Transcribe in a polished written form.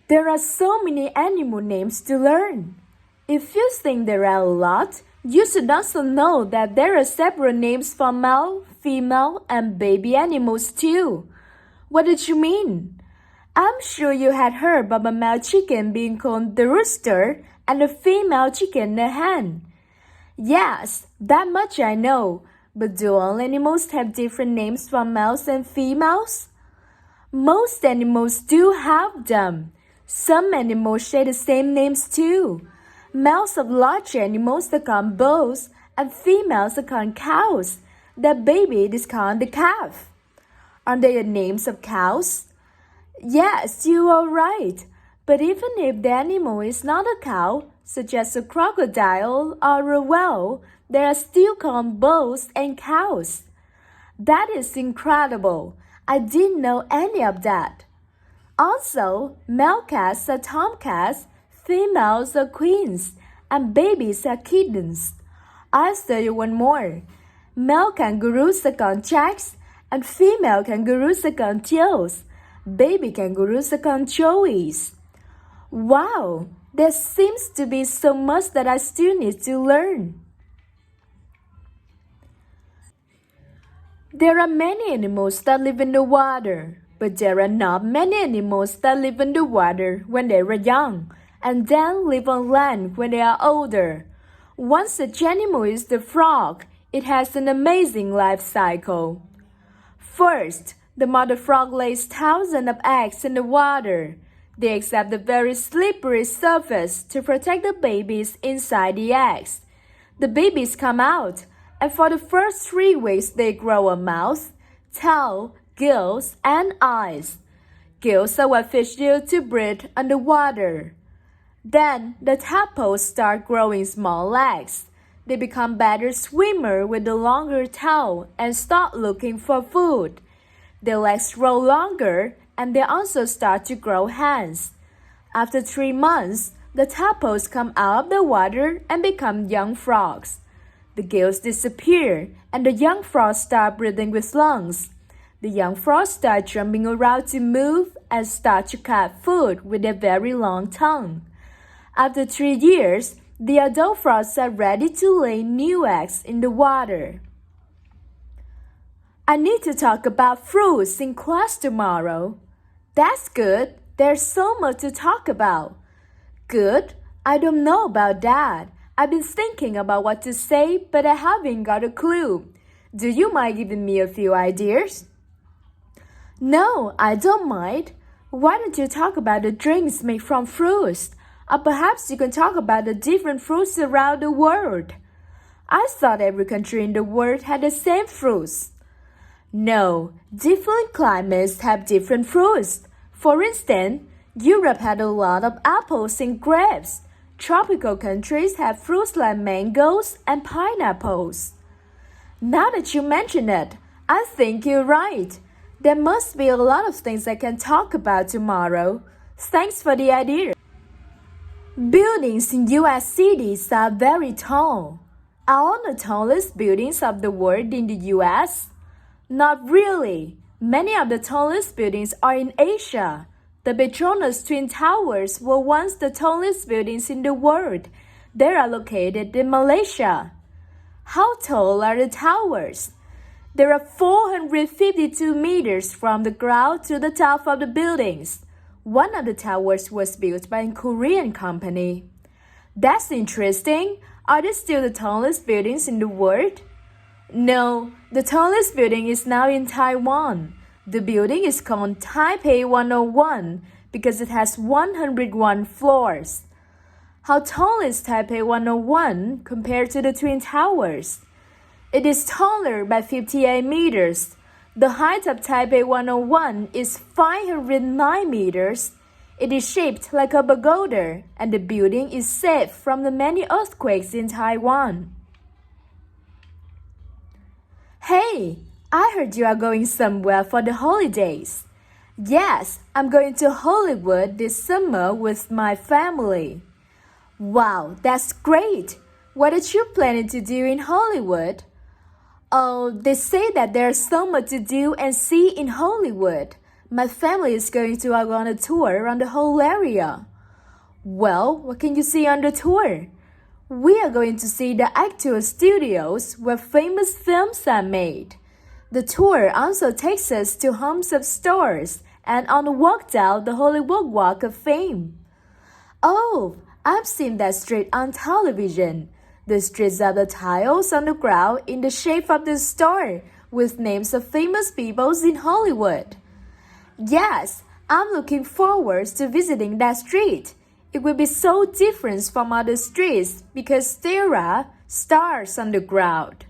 There are so many animal names to learn. If you think there are a lot, you should also know that there are several names for male, female, and baby animals too. What did you mean? I'm sure you had heard about a male chicken being called the rooster and a female chicken the hen. Yes, that much I know, but do all animals have different names for males and females? Most animals do have them. Some animals share the same names too. Males of large animals are called bulls and females are called cows. The baby is called the calf. Are they the names of cows? Yes, you are right. But even if the animal is not a cow, such as a crocodile or a whale, they are still called bulls and cows. That is incredible. I didn't know any of that. Also, male cats are tomcats, females are queens, and babies are kittens. I'll tell you one more. Male kangaroos are called jacks, and female kangaroos are called teals. Baby kangaroos are called joeys. Wow, there seems to be so much that I still need to learn. There are many animals that live in the water, but there are not many animals that live in the water when they are young, and then live on land when they are older. One such animal is the frog. It has an amazing life cycle. First, the mother frog lays thousands of eggs in the water. The eggs have a very slippery surface to protect the babies inside the eggs. The babies come out, and for the first 3 weeks they grow a mouth, tail, gills, and eyes. Gills are what fish use to breathe underwater. Then the tadpoles start growing small legs. They become better swimmers with a longer tail and start looking for food. Their legs grow longer and they also start to grow hands. After 3 months, the tadpoles come out of the water and become young frogs. The gills disappear and the young frogs start breathing with lungs. The young frogs start jumping around to move and start to cut food with their very long tongue. After 3 years, the adult frogs are ready to lay new eggs in the water. I need to talk about fruits in class tomorrow. That's good. There's so much to talk about. Good? I don't know about that. I've been thinking about what to say, but I haven't got a clue. Do you mind giving me a few ideas? No, I don't mind. Why don't you talk about the drinks made from fruits? Or perhaps you can talk about the different fruits around the world. I thought every country in the world had the same fruits. No, different climates have different fruits. For instance, Europe had a lot of apples and grapes. Tropical countries have fruits like mangoes and pineapples. Now that you mention it, I think you're right. There must be a lot of things I can talk about tomorrow. Thanks for the idea. Buildings in U.S. cities are very tall. Are all the tallest buildings of the world in the U.S.? Not really. Many of the tallest buildings are in Asia. The Petronas Twin Towers were once the tallest buildings in the world. They are located in Malaysia. How tall are the towers? They are 452 meters from the ground to the top of the buildings. One of the towers was built by a Korean company. That's interesting. Are they still the tallest buildings in the world? No, the tallest building is now in Taiwan. The building is called Taipei 101 because it has 101 floors. How tall is Taipei 101 compared to the Twin Towers? It is taller by 58 meters. The height of Taipei 101 is 509 meters. It is shaped like a pagoda, and the building is safe from the many earthquakes in Taiwan. Hey, I heard you are going somewhere for the holidays. Yes, I'm going to Hollywood this summer with my family. Wow, that's great. What are you planning to do in Hollywood? Oh, they say that there's so much to do and see in Hollywood. My family is going to go on a tour around the whole area. Well, what can you see on the tour? We are going to see the actual studios where famous films are made. The tour also takes us to homes of stars and on a walk down the Hollywood Walk of Fame. Oh, I've seen that street on television. The streets are the tiles on the ground in the shape of the star with names of famous people in Hollywood. Yes, I'm looking forward to visiting that street. It will be so different from other streets because there are stars on the ground.